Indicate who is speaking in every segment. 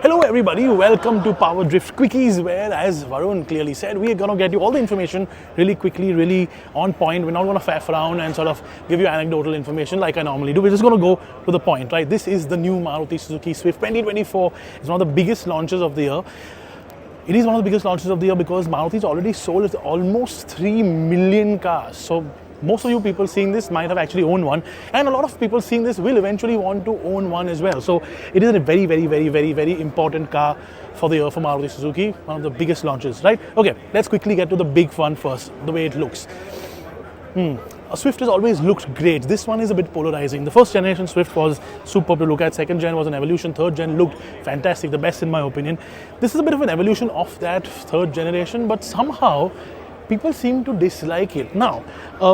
Speaker 1: Hello everybody, welcome to PowerDrift QuickEase, where, as Varun clearly said, we are going to get you all the information really quickly, really on point. We're not going to faff around and sort of give you anecdotal information like I normally do. We're just going to go to the point, right? This is the new Maruti Suzuki Swift 2024. It's one of the biggest launches of the year. It is one of the biggest launches of the year because Maruti's already sold almost 3 million cars. So most of you people seeing this might have actually owned one, and a lot of people seeing this will eventually want to own one as well. So it is a very important car for the year for Maruti Suzuki, one of the biggest launches, right? Okay, let's quickly get to the big fun first, the way it looks. A Swift has always looked great. This one is a bit polarizing. The first generation Swift was superb to look at. Second gen was an evolution. Third gen looked fantastic, the best in my opinion. This is a bit of an evolution of that third generation, but somehow people seem to dislike it. Now,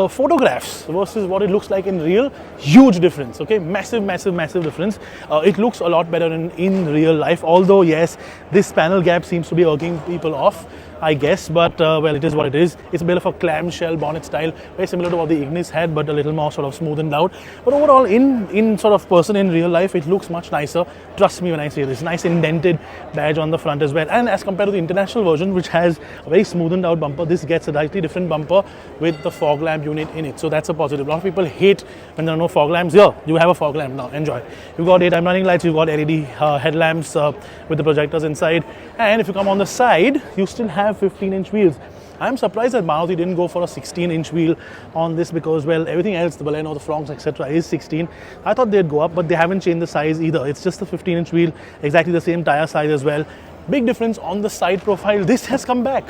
Speaker 1: photographs versus what it looks like in real, huge difference, okay? Massive difference. It looks a lot better in real life, although yes, this panel gap seems to be irking people off, I guess, but well, it is what it is. It's a bit of a clamshell bonnet style, very similar to what the Ignis had, but a little more sort of smoothened out. But overall, in sort of person in real life, it looks much nicer. Trust me when I say this. Nice indented badge on the front as well. And as compared to the international version, which has a very smoothened out bumper, this gets a slightly different bumper with the fog lamp unit in it. So that's a positive. A lot of people hate when there are no fog lamps. Here, you have a fog lamp now. Enjoy. You've got daytime running lights. You've got LED headlamps with the projectors inside. And if you come on the side, you still have 15-inch wheels. I'm surprised that Maruti didn't go for a 16-inch wheel on this because, well, everything else, the Baleno, the Fronx, etc. is 16. I thought they'd go up, but they haven't changed the size either. It's just the 15-inch wheel, exactly the same tire size as well. Big difference on the side profile. This has come back.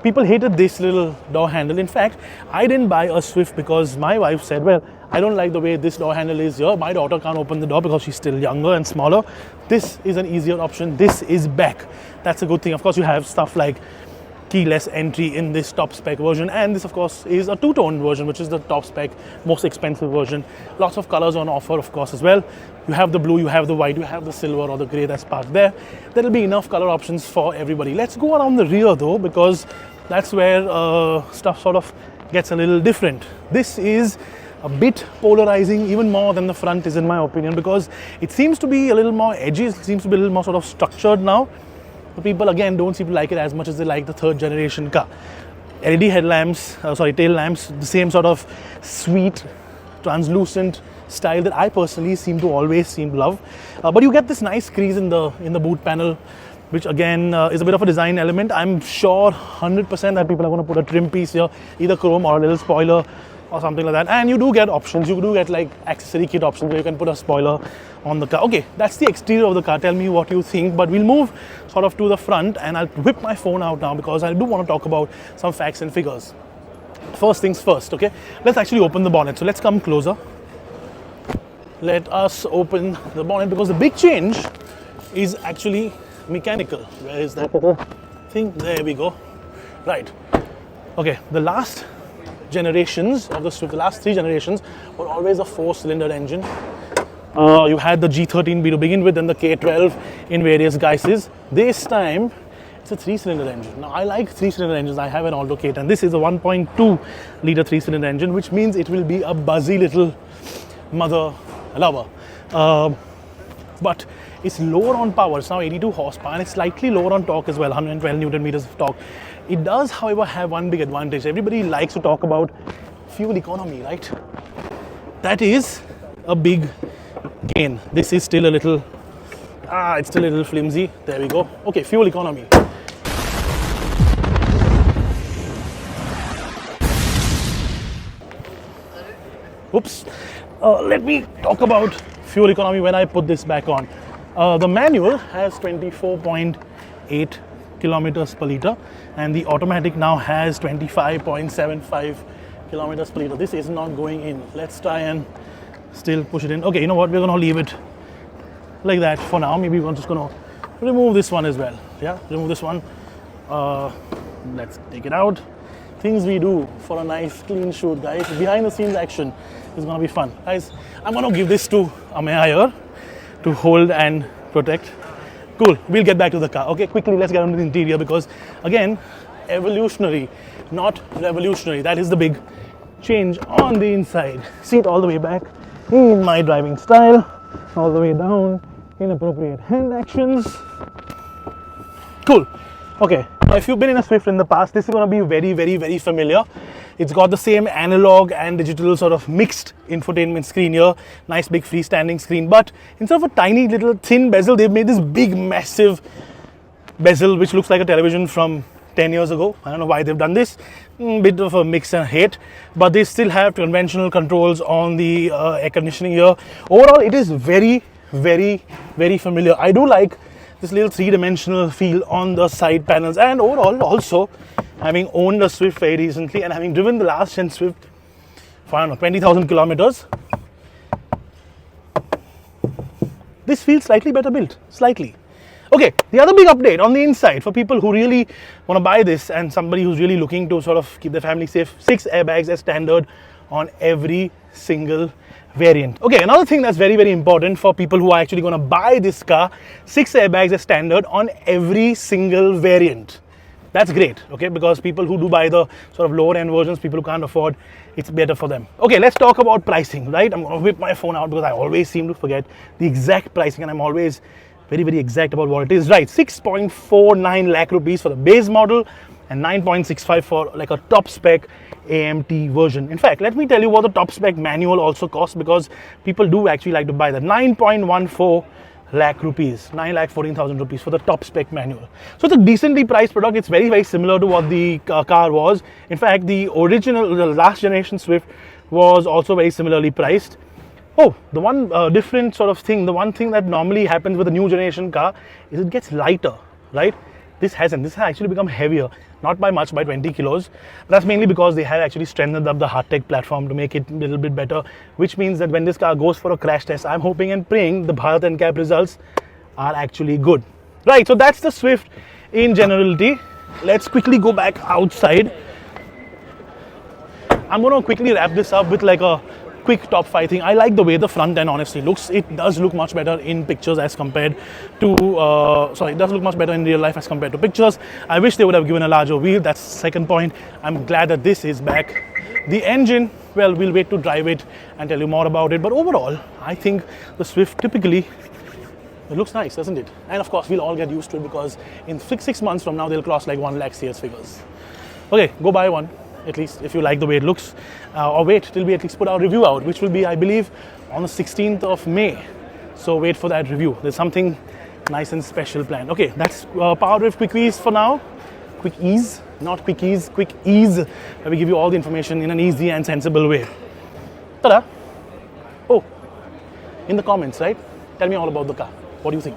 Speaker 1: People hated this little door handle. In fact, I didn't buy a Swift because my wife said, well, I don't like the way this door handle is here. My daughter can't open the door because she's still younger and smaller. This is an easier option. This is back. That's a good thing. Of course, you have stuff like keyless entry in this top spec version, and this of course is a two-tone version, which is the top spec, most expensive version. Lots of colors on offer, of course, as well. You have the blue, you have the white, you have the silver or the grey that's parked there. There will be enough color options for everybody. Let's go around the rear though, because that's where stuff sort of gets a little different. This is a bit polarizing, even more than the front is in my opinion, because it seems to be a little more edgy, it seems to be a little more sort of structured now. The people again don't seem to like it as much as they like the third generation car. LED headlamps, tail lamps, the same sort of sweet, translucent style that I personally seem to love. But you get this nice crease in the boot panel, which again is a bit of a design element. I'm sure 100% that people are going to put a trim piece here, either chrome or a little spoiler or something like that. And you do get options. You do get like accessory kit options where you can put a spoiler on the car. Okay, that's the exterior of the car. Tell me what you think. But we'll move sort of to the front, and I'll whip my phone out now because I do want to talk about some facts and figures. First things first, okay? Let's actually open the bonnet. So let's come closer. Let us open the bonnet because the big change is actually mechanical. Where is that thing? There we go. Right. Okay, the last generations of the Swift, the last 3 generations were always a 4-cylinder engine. You had the G13B to begin with, and the K12 in various guises. This time it's a 3-cylinder engine. Now I like 3-cylinder engines. I have an Alto K10, and this is a 1.2 liter 3-cylinder engine, which means it will be a buzzy little mother lover. But it's lower on power. It's now 82 horsepower, and it's slightly lower on torque as well, 112 Newton meters of torque. It does, however, have one big advantage. Everybody likes to talk about fuel economy, right? That is a big gain. This is still a little, it's still a little flimsy. There we go. Okay, fuel economy. Oops. Let me talk about fuel economy when I put this back on. The manual has 24.8 kilometers per liter, and the automatic now has 25.75 kilometers per liter. This is not going in. Let's try and still push it in. Okay, you know what? We're gonna leave it like that for now. Maybe we're just gonna remove this one as well. Yeah, remove this one. Let's take it out. Things we do for a nice clean shoot, guys. Behind the scenes action is gonna be fun, guys. I'm gonna give this to Ameya here to hold and protect. Cool, we'll get back to the car. Okay, quickly let's get into the interior because again, evolutionary, not revolutionary. That is the big change on the inside. Seat all the way back in my driving style, all the way down inappropriate hand actions. Cool. Okay, now if you've been in a Swift in the past, this is going to be very familiar. It's got the same analog and digital sort of mixed infotainment screen here. Nice big freestanding screen, but instead of a tiny little thin bezel, they've made this big massive bezel which looks like a television from 10 years ago. I don't know why they've done this. Bit of a mix and hate, but they still have conventional controls on the air conditioning here. Overall, it is very familiar. I do like this little three-dimensional feel on the side panels, and overall also having owned a Swift very recently and having driven the last gen Swift for, I don't know, 20,000 kilometers, this feels slightly better built, slightly. Okay, the other big update on the inside for people who really want to buy this and somebody who's really looking to sort of keep their family safe, 6 airbags as standard on every single variant. Okay, another thing that's very important for people who are actually going to buy this car, 6 airbags as standard on every single variant. That's great, okay, because people who do buy the sort of lower end versions, people who can't afford, it's better for them. Okay, let's talk about pricing, right? I'm going to whip my phone out because I always seem to forget the exact pricing and I'm always very exact about what it is. Right, 6.49 lakh rupees for the base model and 9.65 for like a top spec AMT version. In fact, let me tell you what the top spec manual also costs, because people do actually like to buy that. 9.14 lakh rupees, 9,14,000 rupees for the top spec manual. So it's a decently priced product. It's very similar to what the car was. In fact, the last generation Swift was also very similarly priced. Oh, the one different sort of thing, the one thing that normally happens with a new generation car is it gets lighter, right? This hasn't. This has actually become heavier, not by much, by 20 kilos. But that's mainly because they have actually strengthened up the hardtech platform to make it a little bit better, which means that when this car goes for a crash test, I'm hoping and praying the Bharat NCAP results are actually good. Right, so that's the Swift in generality. Let's quickly go back outside. I'm going to quickly wrap this up with like a quick top 5 thing. I like the way the front end honestly looks. It does look much better in pictures as compared to it does look much better in real life as compared to pictures. I wish they would have given a larger wheel. That's the second point. I'm glad that this is back. The engine, well, we'll wait to drive it and tell you more about it, but overall I think the Swift typically, it looks nice, doesn't it? And of course we'll all get used to it, because in 6 months from now they'll cross like 1 lakh CS figures. Okay, go buy one, at least if you like the way it looks, or wait till we at least put our review out, which will be, I believe, on the 16th of May. So wait for that review. There's something nice and special planned. Okay, that's PowerDrift QuickEase for now. QuickEase, not QuickEase, QuickEase, where we give you all the information in an easy and sensible way. Ta-da! Oh, in the comments, right? Tell me all about the car. What do you think?